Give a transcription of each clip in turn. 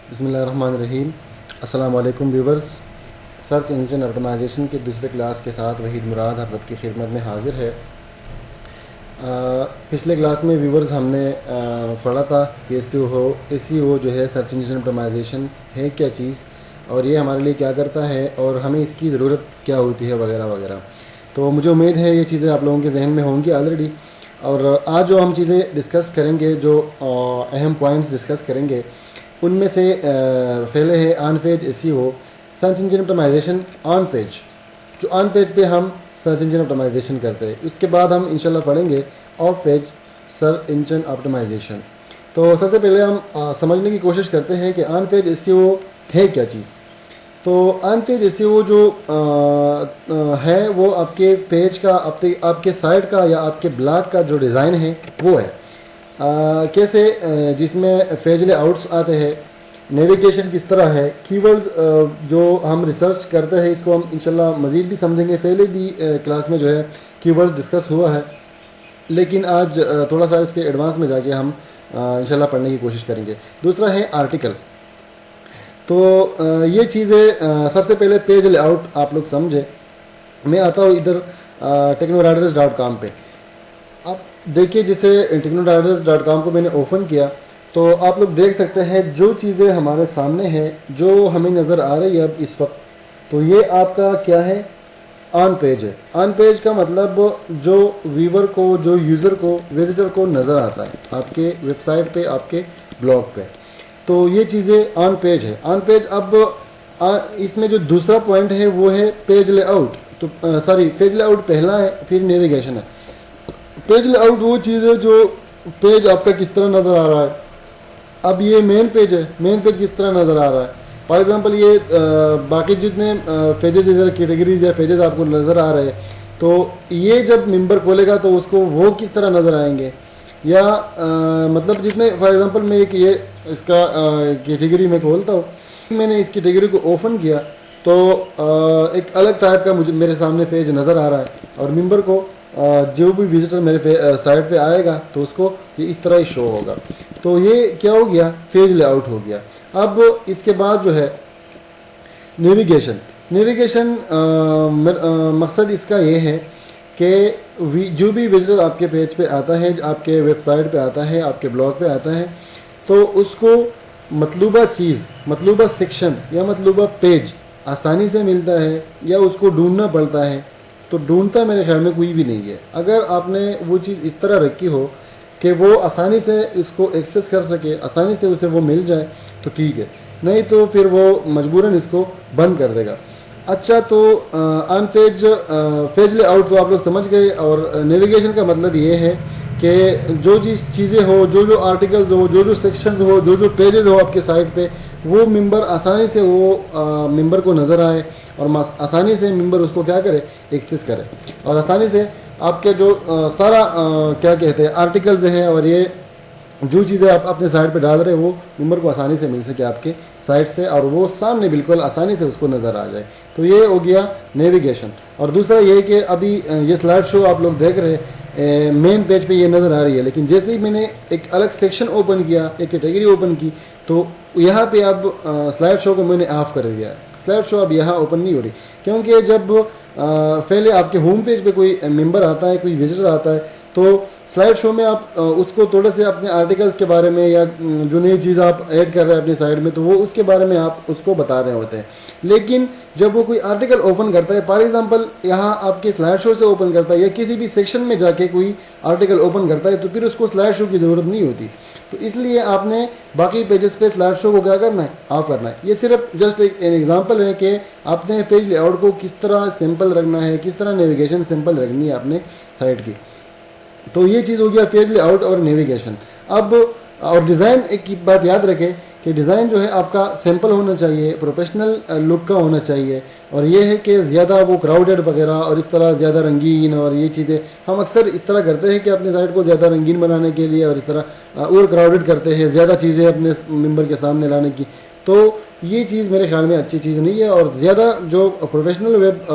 बिस्मिल्लाहिर्रहमानिर्रहीम। अस्सलाम वालेकुम व्यूवर्स। सर्च इंजन ऑप्टिमाइजेशन के दूसरे क्लास के साथ वहीद मुराद आप सबकी खिदमत में हाज़िर है। पिछले क्लास में व्यूवर्स हमने पढ़ा था कि एसईओ जो है सर्च इंजन ऑप्टिमाइजेशन है क्या चीज़ और ये हमारे लिए क्या करता है और हमें इसकी ज़रूरत क्या होती है वगैरह वगैरह। तो मुझे उम्मीद है ये चीज़ें आप लोगों के जहन में होंगी ऑलरेडी। और आज जो हम चीज़ें डिस्कस करेंगे, जो अहम पॉइंट्स डिस्कस करेंगे, उनमें से पहले है on page SEO search engine optimisation on page. जो ऑन पेज पे हम सर्च इंजन ऑप्टिमाइजेशन करते हैं, उसके बाद हम इंशाल्लाह पढ़ेंगे off page search engine optimisation. तो सबसे पहले हम समझने की कोशिश करते हैं कि ऑन पेज एसईओ है क्या चीज़। तो ऑन पेज एसईओ जो है वो आपके पेज का, आपके साइट का या आपके ब्लॉग का जो डिज़ाइन है वो है। कैसे, जिसमें पेज लेआउट्स आते हैं, नेविगेशन किस तरह है, कीवर्ड्स जो हम रिसर्च करते हैं, इसको हम इंशाल्लाह मज़ीद भी समझेंगे। पहले भी क्लास में जो है कीवर्ड्स डिस्कस हुआ है, लेकिन आज थोड़ा सा इसके एडवांस में जाके हम इंशाल्लाह पढ़ने की कोशिश करेंगे। दूसरा है आर्टिकल्स। तो ये चीज़ें सबसे पहले पेज लेआउट आप लोग समझे। मैं आता हूँ इधर technoriders.com पे। आप देखिए, जिसे technoriders.com को मैंने ओपन किया तो आप लोग देख सकते हैं जो चीज़ें हमारे सामने हैं, जो हमें नज़र आ रही है अब इस वक्त। तो ये आपका क्या है, ऑन पेज है। ऑन पेज का मतलब जो व्यूवर को, जो यूज़र को, विजिटर को नज़र आता है आपके वेबसाइट पे, आपके ब्लॉग पे। तो ये चीज़ें ऑन पेज है। ऑन पेज अब इसमें जो दूसरा पॉइंट है वो है पेज लेआउट। तो पेज लेआउट पहला है, फिर नेविगेशन है। पेज लेआउट वो चीज़ है जो पेज आपका किस तरह नज़र आ रहा है। अब ये मेन पेज है, मेन पेज किस तरह नज़र आ रहा है। फॉर एग्जांपल ये बाकी जितने पेजेस इधर कैटेगरीज या पेजेस आपको नज़र आ रहे हैं, तो ये जब मेंबर खोलेगा तो उसको वो किस तरह नज़र आएंगे, या मतलब जितने, फॉर एग्जांपल मैं एक ये इसका कैटेगरी में खोलता हूँ, मैंने इस कैटेगरी को ओपन किया तो एक अलग टाइप का मेरे सामने पेज नज़र आ रहा है। और मेंबर को जो भी विजिटर मेरे साइट पे आएगा तो उसको ये इस तरह ही शो होगा। तो ये क्या हो गया, पेज लेआउट हो गया। अब इसके बाद जो है नेविगेशन। नेविगेशन मकसद इसका ये है कि जो भी विजिटर आपके पेज पे आता है, आपके वेबसाइट पे आता है, आपके ब्लॉग पे आता है, तो उसको मतलूबा चीज़, मतलूबा सेक्शन या मतलूबा पेज आसानी से मिलता है या उसको ढूंढना पड़ता है। तो ढूंढता मेरे ख्याल में कोई भी नहीं है। अगर आपने वो चीज़ इस तरह रखी हो कि वो आसानी से इसको एक्सेस कर सके, आसानी से उसे वो मिल जाए, तो ठीक है, नहीं तो फिर वो मजबूरन इसको बंद कर देगा। अच्छा, तो ऑन पेज लेआउट तो आप लोग समझ गए। और नेविगेशन का मतलब ये है कि जो चीज़ें हो, जो आर्टिकल्स हो, जो सेक्शन हो, जो पेजेस हो आपके साइट पे, वो मेंबर आसानी से वो मेंबर को नज़र आए और आसानी से मेंबर उसको क्या करे, एक्सेस करे। और आसानी से आपके जो सारा क्या कहते हैं आर्टिकल्स हैं और ये जो चीज़ें आप अपने साइट पे डाल रहे हो वो मेंबर को आसानी से मिल सके आपके साइट से, और वो सामने बिल्कुल आसानी से उसको नज़र आ जाए। तो ये हो गया नेविगेशन। और दूसरा ये है कि अभी ये स्लाइड शो आप लोग देख रहे हैं, मेन पेज पे ये नज़र आ रही है, लेकिन जैसे ही मैंने एक अलग सेक्शन ओपन किया, एक कैटेगरी ओपन की, तो यहाँ पे अब स्लाइड शो को मैंने ऑफ कर दिया। स्लाइड शो अब यहाँ ओपन नहीं हो रही, क्योंकि जब पहले आपके होम पेज पे कोई मेंबर आता है, कोई विजिटर आता है, तो स्लाइड शो में आप उसको थोड़े से अपने आर्टिकल्स के बारे में या जो नई चीज़ आप ऐड कर रहे हैं अपनी साइट में, तो वो उसके बारे में आप उसको बता रहे होते हैं। लेकिन जब वो कोई आर्टिकल ओपन करता है, फॉर एग्जांपल यहाँ आपके स्लाइड शो से ओपन करता है या किसी भी सेक्शन में जाके कोई आर्टिकल ओपन करता है, तो फिर उसको स्लाइड शो की ज़रूरत नहीं होती। तो इसलिए आपने बाकी पेजेस पे स्लाइड शो को क्या करना है, ऑफ करना है। ये सिर्फ जस्ट एक एग्जांपल है कि आपने पेज लेआउट को किस तरह सिंपल रखना है, किस तरह नेविगेशन सिंपल रखनी है अपने साइट की। तो ये चीज़ हो गया पेज लेआउट और नेविगेशन। अब और डिज़ाइन, एक बात याद रखें कि डिज़ाइन जो है आपका सिंपल होना चाहिए, प्रोफेशनल लुक का होना चाहिए। और ये है कि ज़्यादा वो क्राउडेड वगैरह और इस तरह ज़्यादा रंगीन और ये चीज़ें हम अक्सर इस तरह करते हैं कि अपने साइट को ज़्यादा रंगीन बनाने के लिए और इस तरह ओवर क्राउडेड करते हैं, ज़्यादा चीज़ें अपने मेंबर के सामने लाने की। तो ये चीज़ मेरे ख्याल में अच्छी चीज़ नहीं है। और ज़्यादा जो प्रोफेशनल वेब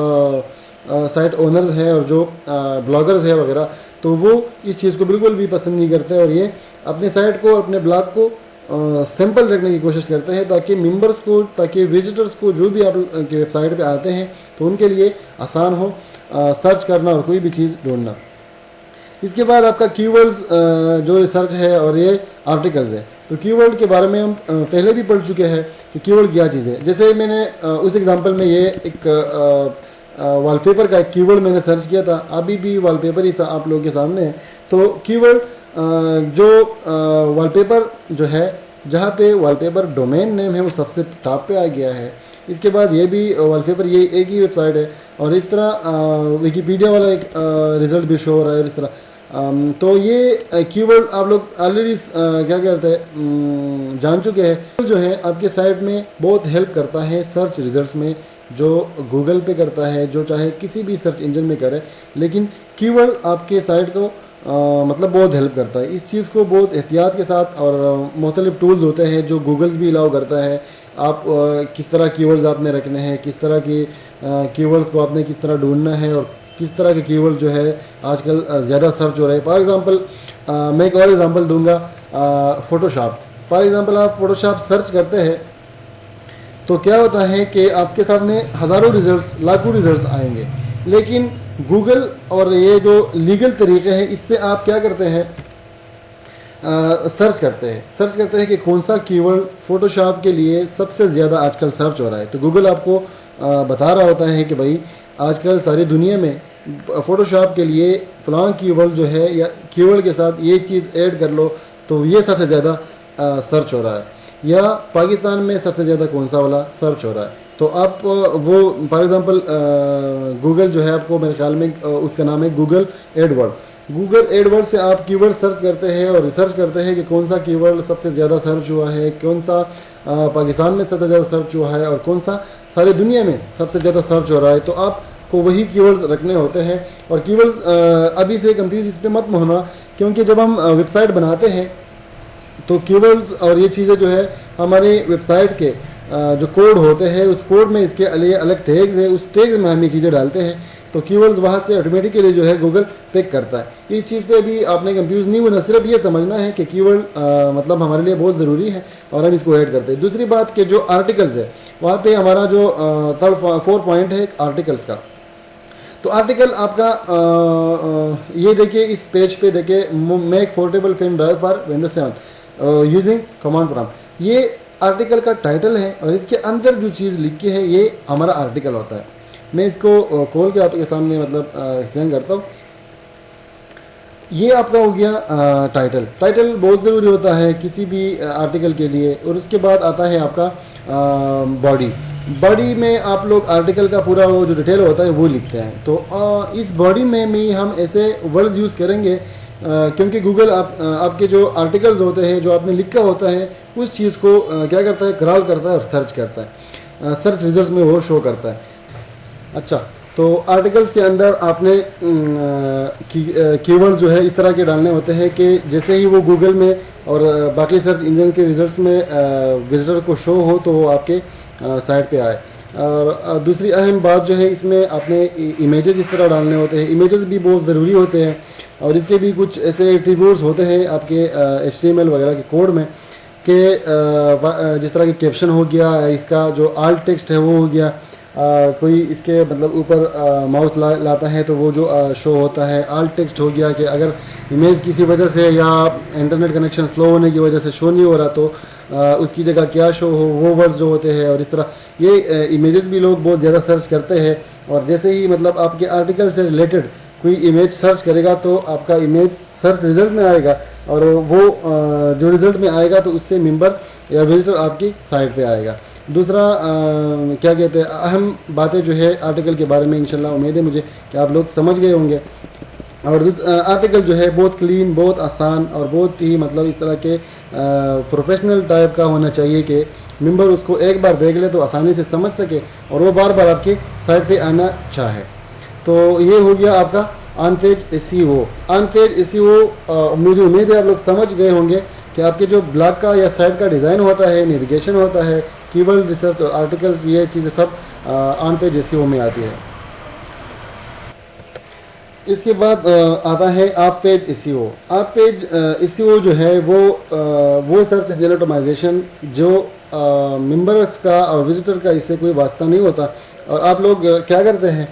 साइट ओनर्स हैं और जो ब्लॉगर्स हैं वगैरह, तो वो इस चीज़ को बिल्कुल भी पसंद नहीं करते और ये अपने साइट को, अपने ब्लॉग को सिंपल रखने की कोशिश करते हैं, ताकि मेंबर्स को, ताकि विजिटर्स को जो भी आप की वेबसाइट पे आते हैं तो उनके लिए आसान हो सर्च करना और कोई भी चीज़ ढूंढना। इसके बाद आपका कीवर्ड्स जो रिसर्च है और ये आर्टिकल्स है। तो कीवर्ड के बारे में हम पहले भी पढ़ चुके हैं कि कीवर्ड क्या चीज़ है। जैसे मैंने उस एग्जांपल में ये एक वॉलपेपर का एक कीवर्ड मैंने सर्च किया था, अभी भी वॉलपेपर ही आप लोगों के सामने है। तो कीवर्ड जो वॉलपेपर जो है, जहाँ पे वॉलपेपर डोमेन नेम है वो सबसे टॉप पे आ गया है। इसके बाद ये भी वॉलपेपर ये एक ही वेबसाइट है, और इस तरह विकीपीडिया वाला एक रिजल्ट भी शो हो रहा है, और इस तरह तो ये कीवर्ड आप लोग ऑलरेडी क्या कहते हैं जान चुके हैं। जो है आपके साइट में बहुत हेल्प करता है सर्च रिजल्ट्स में, जो गूगल पे करता है, जो चाहे किसी भी सर्च इंजन में करे, लेकिन कीवर्ड आपके साइट को मतलब बहुत हेल्प करता है। इस चीज़ को बहुत एहतियात के साथ, और मुख्तलिफ टूल्स होते हैं जो गूगल्स भी अलाउ करता है। आप किस तरह कीवर्ड्स आपने रखने हैं, किस तरह की कीवर्ड्स को आपने किस तरह ढूंढना है, और किस तरह के कीवर्ड जो है आजकल ज़्यादा सर्च हो रहे हैं। फॉर एग्ज़ाम्पल मैं एक और एग्ज़ाम्पल दूंगा, फ़ोटोशॉप। फॉर एग्ज़ाम्पल आप फ़ोटोशॉप सर्च करते हैं तो क्या होता है कि आपके सामने हज़ारों रिजल्ट्स, लाखों रिजल्ट्स आएंगे, लेकिन गूगल और ये जो लीगल तरीके हैं इससे आप क्या करते हैं, सर्च करते हैं कि कौन सा कीवर्ड फ़ोटोशॉप के लिए सबसे ज़्यादा आजकल सर्च हो रहा है। तो गूगल आपको बता रहा होता है कि भाई आजकल सारी दुनिया में फ़ोटोशॉप के लिए फलां कीवर्ड जो है, या कीवर्ड के साथ ये चीज़ ऐड कर लो तो ये सबसे ज़्यादा सर्च हो रहा है, या पाकिस्तान में सबसे ज़्यादा कौन सा वाला सर्च हो रहा है। तो आप वो फॉर एग्ज़ाम्पल गूगल जो है, आपको मेरे ख्याल में उसका नाम है गूगल एडवर्ड। गूगल एडवर्ड से आप कीवर्ड सर्च करते हैं और रिसर्च करते हैं कि कौन सा कीवर्ड सबसे ज़्यादा सर्च हुआ है, कौन सा पाकिस्तान में सबसे ज़्यादा सर्च हुआ है, और कौन सा सारी दुनिया में सबसे ज़्यादा सर्च हो रहा है। तो आपको वही कीवर्ड्स रखने होते हैं। और कीवर्ड्स अभी से कंफ्यूज इस पर मत होना, क्योंकि जब हम वेबसाइट बनाते हैं तो कीवर्ड्स और ये चीज़ें जो है हमारे वेबसाइट के जो कोड होते हैं, उस कोड में इसके लिए अलग टैग्स है, उस टैग्स में हम ये चीज़ें डालते हैं, तो कीवर्ड्स वहाँ से ऑटोमेटिकली जो है गूगल पिक करता है। इस चीज़ पे भी आपने कंफ्यूज नहीं होना, सिर्फ ये समझना है कि कीवर्ड मतलब हमारे लिए बहुत ज़रूरी है और हम इसको ऐड करते हैं। दूसरी बात कि जो आर्टिकल्स है, वहाँ पे हमारा जो फोर्थ पॉइंट है आर्टिकल्स का। तो आर्टिकल आपका ये देखिए, इस पेज पे देखिए, make portable pen drive for Windows 7 using command prompt. ये आर्टिकल का टाइटल है, और इसके अंदर जो चीज़ लिखी है ये हमारा आर्टिकल होता है। मैं इसको खोल के आपके सामने मतलब एक्सप्लेन करता हूँ। ये आपका हो गया टाइटल। टाइटल बहुत ज़रूरी होता है किसी भी आर्टिकल के लिए। और उसके बाद आता है आपका बॉडी। बॉडी में आप लोग आर्टिकल का पूरा वो जो डिटेल होता है वो लिखते हैं। तो इस बॉडी में भी हम ऐसे वर्ड यूज़ करेंगे क्योंकि गूगल आपके जो आर्टिकल्स होते हैं, जो आपने लिखा होता है, उस चीज़ को क्या करता है, क्रॉल करता है और सर्च करता है, सर्च रिजल्ट्स में वो शो करता है। अच्छा, तो आर्टिकल्स के अंदर आपने कीवर्ड जो है इस तरह के डालने होते हैं कि जैसे ही वो गूगल में और बाकी सर्च इंजन के रिजल्ट्स में विजिटर को शो हो तो वो आपके साइट पे आए। और दूसरी अहम बात जो है, इसमें आपने इमेजेस इस तरह डालने होते हैं। इमेजेस भी बहुत ज़रूरी होते हैं, और इसके भी कुछ ऐसे एट्रीब्यूट्स होते हैं आपके HTML वगैरह के कोड में कि जिस तरह की कैप्शन हो गया, इसका जो आल्ट टेक्स्ट है वो हो गया, कोई इसके मतलब ऊपर माउस लाता है तो वो जो शो होता है। आल्ट टेक्स्ट हो गया कि अगर इमेज किसी वजह से या इंटरनेट कनेक्शन स्लो होने की वजह से शो नहीं हो रहा तो उसकी जगह क्या शो हो, वो वर्ड्स जो होते हैं। और इस तरह ये इमेजेस भी लोग बहुत ज़्यादा सर्च करते हैं। और जैसे ही मतलब आपके आर्टिकल से रिलेटेड कोई इमेज सर्च करेगा तो आपका इमेज सर्च रिजल्ट में आएगा, और वो जो रिजल्ट में आएगा तो उससे मेंबर या विजिटर आपकी साइट पे आएगा। दूसरा क्या कहते हैं, अहम बातें जो है आर्टिकल के बारे में, इंशाल्लाह उम्मीद है मुझे कि आप लोग समझ गए होंगे। और आर्टिकल जो है बहुत क्लीन, बहुत आसान और बहुत ही मतलब इस तरह के प्रोफेशनल टाइप का होना चाहिए कि मेंबर उसको एक बार देख ले तो आसानी से समझ सके और वो बार बार आपके साइट पे आना चाहे। तो ये हो गया आपका on page SEO। On page SEO मुझे उम्मीद है आप लोग समझ गए होंगे कि आपके जो ब्लॉग का या साइट का डिज़ाइन होता है, नेविगेशन होता है, कीवर्ड रिसर्च और आर्टिकल्स, ये चीज़ें सब ऑन पेज SEO में आती है। इसके बाद आता है आप पेज एसईओ। आप पेज एसईओ जो है वो सर्च इंजन ऑप्टिमाइजेशन जो मेंबर्स का और विजिटर का इससे कोई वास्ता नहीं होता। और आप लोग क्या करते हैं,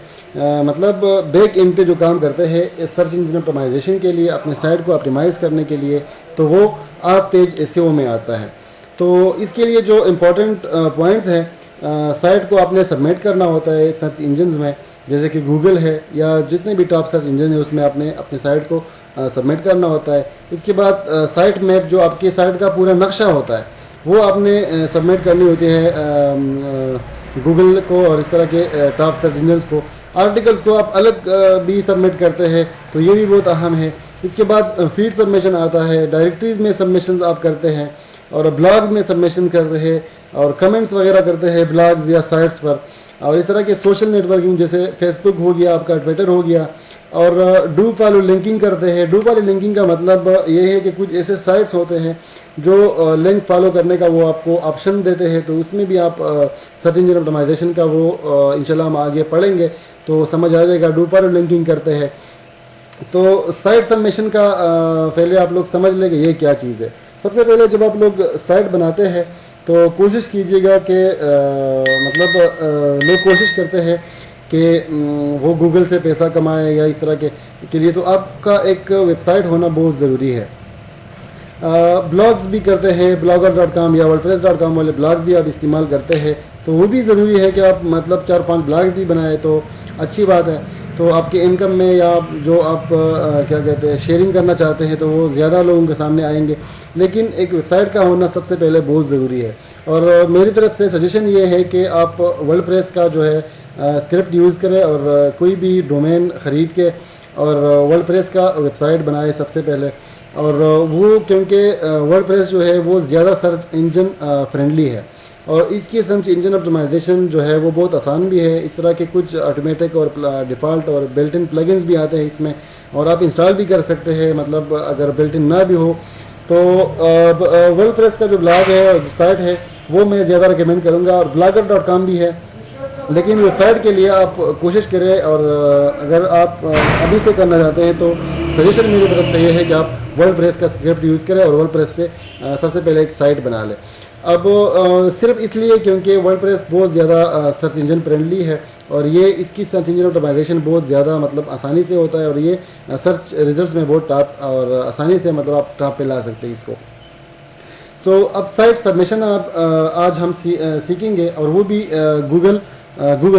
मतलब बैक एंड पे जो काम करते हैं सर्च इंजन ऑप्टिमाइजेशन के लिए, अपने साइट को ऑप्टिमाइज़ करने के लिए, तो वो आप पेज एसईओ में आता है। तो इसके लिए जो इम्पोर्टेंट पॉइंट्स हैं, साइट को आपने सबमिट करना होता है सर्च इंजन्स में, जैसे कि गूगल है या जितने भी टॉप सर्च इंजन है उसमें आपने अपने साइट को सबमिट करना होता है। इसके बाद साइट मैप जो आपकी साइट का पूरा नक्शा होता है वो आपने सबमिट करनी होती है गूगल को और इस तरह के टॉप सर्च इंजन्स को। आर्टिकल्स को आप अलग भी सबमिट करते हैं, तो ये भी बहुत अहम है। इसके बाद फीड सबमिशन आता है, डायरेक्टरीज में सबमिशन आप करते हैं और ब्लॉग में सबमिशन करते हैं और कमेंट्स वगैरह करते हैं ब्लॉग्स या साइट्स पर। और इस तरह के सोशल नेटवर्किंग जैसे फेसबुक हो गया, आपका ट्विटर हो गया, और डू फॉलो लिंकिंग करते हैं। डू फॉलो लिंकिंग का मतलब ये है कि कुछ ऐसे साइट्स होते हैं जो लिंक फॉलो करने का वो आपको ऑप्शन देते हैं, तो उसमें भी आप सर्च इंजन ऑप्टिमाइजेशन का वो इंशाल्लाह हम आगे पढ़ेंगे तो समझ आ जाएगा। डू फॉलो लिंकिंग करते हैं। तो साइट सबमिशन का पहले आप लोग समझ लेंगे ये क्या चीज़ है। सबसे पहले जब आप लोग साइट बनाते हैं तो कोशिश कीजिएगा कि लोग कोशिश करते हैं कि वो गूगल से पैसा कमाए या इस तरह के लिए, तो आपका एक वेबसाइट होना बहुत ज़रूरी है। ब्लॉग्स भी करते हैं, blogger.com या wordpress.com वाले ब्लॉग्स भी आप इस्तेमाल करते हैं, तो वो भी ज़रूरी है कि आप मतलब 4-5 ब्लॉग्स भी बनाए तो अच्छी बात है। तो आपके इनकम में या जो आप क्या कहते हैं शेयरिंग करना चाहते हैं तो वो ज़्यादा लोगों के सामने आएंगे। लेकिन एक वेबसाइट का होना सबसे पहले बहुत ज़रूरी है। और मेरी तरफ से सजेशन ये है कि आप वर्डप्रेस का जो है स्क्रिप्ट यूज़ करें और कोई भी डोमेन ख़रीद के और वर्डप्रेस का वेबसाइट बनाए सबसे पहले। और वो क्योंकि वर्डप्रेस जो है वो ज़्यादा सर्च इंजन फ्रेंडली है और इसकी सर्च इंजन ऑप्टिमाइजेशन जो है वो बहुत आसान भी है। इस तरह के कुछ ऑटोमेटिक और डिफ़ॉल्ट और बिल्ट इन प्लगइन्स भी आते हैं इसमें, और आप इंस्टॉल भी कर सकते हैं, मतलब अगर बिल्ट इन ना भी हो तो। वर्डप्रेस का जो ब्लॉग है और साइट है वो मैं ज़्यादा रिकमेंड करूँगा। और blogger.com भी है, लेकिन वेबसाइट के लिए आप कोशिश करें। और अगर आप अभी से करना चाहते हैं तो सजेशन मेरी तरफ से ये है कि आप वर्डप्रेस का स्क्रिप्ट यूज़ करें और वर्डप्रेस से सबसे पहले एक साइट बना लें। अब सिर्फ इसलिए क्योंकि वर्डप्रेस बहुत ज़्यादा सर्च इंजन फ्रेंडली है और ये इसकी सर्च इंजन ऑप्टिमाइजेशन बहुत ज़्यादा मतलब आसानी से होता है और ये सर्च रिजल्ट्स में बहुत टॉप और आसानी से मतलब आप टॉप पे ला सकते हैं इसको। तो अब साइट सबमिशन आप आज हम सीखेंगे, और वो भी गूगल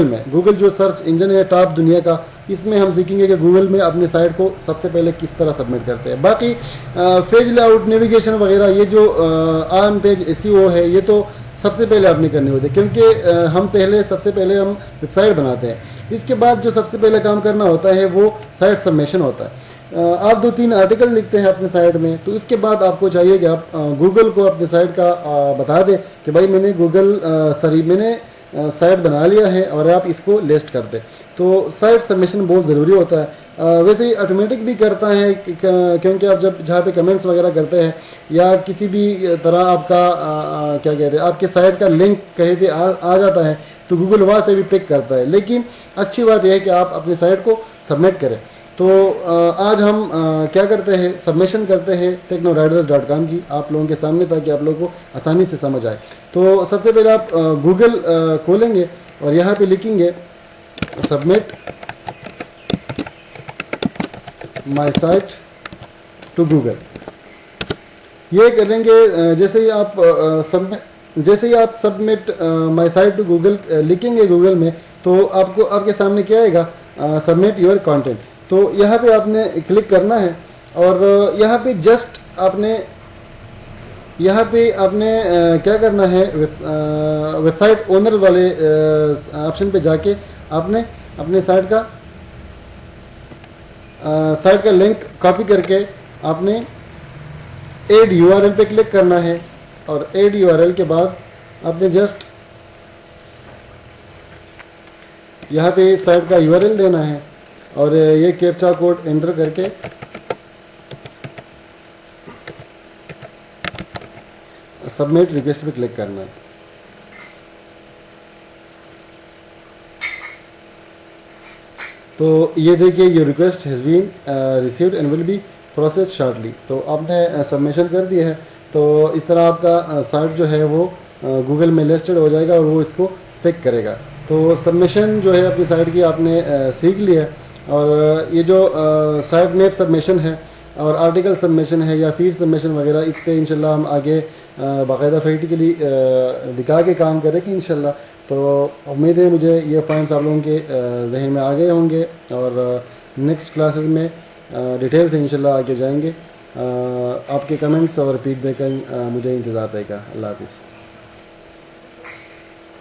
में। गूगल जो सर्च इंजन है टॉप दुनिया का, इसमें हम सीखेंगे कि गूगल में अपने साइट को सबसे पहले किस तरह सबमिट करते हैं। बाकी पेज लेआउट, नेविगेशन वगैरह ये जो ऑन पेज एसईओ है ये तो सबसे पहले आपने करने होते हैं, क्योंकि सबसे पहले हम वेबसाइट बनाते हैं। इसके बाद जो सबसे पहले काम करना होता है वो साइट सबमिशन होता है। आप 2-3 आर्टिकल लिखते हैं अपने साइट में, तो इसके बाद आपको चाहिए कि आप गूगल को अपने साइट का बता दें कि भाई मैंने साइट बना लिया है और आप इसको लिस्ट कर दें। तो साइट सबमिशन बहुत ज़रूरी होता है। वैसे ही ऑटोमेटिक भी करता है क्योंकि आप जब जहाँ पे कमेंट्स वगैरह करते हैं या किसी भी तरह आपका क्या कहते हैं आपके साइट का लिंक कहीं पे आ जाता है तो गूगल वहाँ से भी पिक करता है। लेकिन अच्छी बात यह है कि आप अपनी साइट को सबमिट करें। तो आज हम क्या करते हैं, सबमिशन करते हैं technoriders.com की आप लोगों के सामने, ताकि आप लोगों को आसानी से समझ आए। तो सबसे पहले आप गूगल खोलेंगे और यहाँ पे लिखेंगे submit my site to Google. ये करेंगे जैसे ही आप submit my site to Google लिखेंगे गूगल में, तो आपके सामने क्या आएगा, सबमिट योर कंटेंट। तो यहाँ पे आपने क्लिक करना है और यहाँ पे जस्ट आपने क्या करना है, वेबसाइट ओनर वाले ऑप्शन पे जाके आपने अपने साइट का लिंक कॉपी करके आपने ऐड यूआरएल पे क्लिक करना है। और ऐड यूआरएल के बाद आपने जस्ट यहाँ पे साइट का यूआरएल देना है और ये कैप्चा कोड एंटर करके सबमिट रिक्वेस्ट पे क्लिक करना है। तो ये देखिए, your request has been received and will be process shortly. तो आपने सबमिशन कर दिया है, तो इस तरह आपका साइट जो है वो गूगल में लिस्टेड हो जाएगा और वो इसको पिक करेगा। तो सबमिशन जो है अपनी साइट की आपने सीख लिया। और ये जो साइट मैप सबमिशन है और आर्टिकल सबमिशन है या फीड सबमिशन वगैरह, इस पे इंशाल्लाह हम आगे बाकायदा प्रैक्टिकली दिखा के काम करेंगे इंशाल्लाह। तो उम्मीद है मुझे ये पॉइंट्स आप लोगों के जहन में आ गए होंगे और नेक्स्ट क्लासेस में डिटेल से इंशाल्लाह आगे जाएंगे। आपके कमेंट्स और फीडबैक का मुझे इंतज़ार रहेगा। अल्लाह हाफिज़।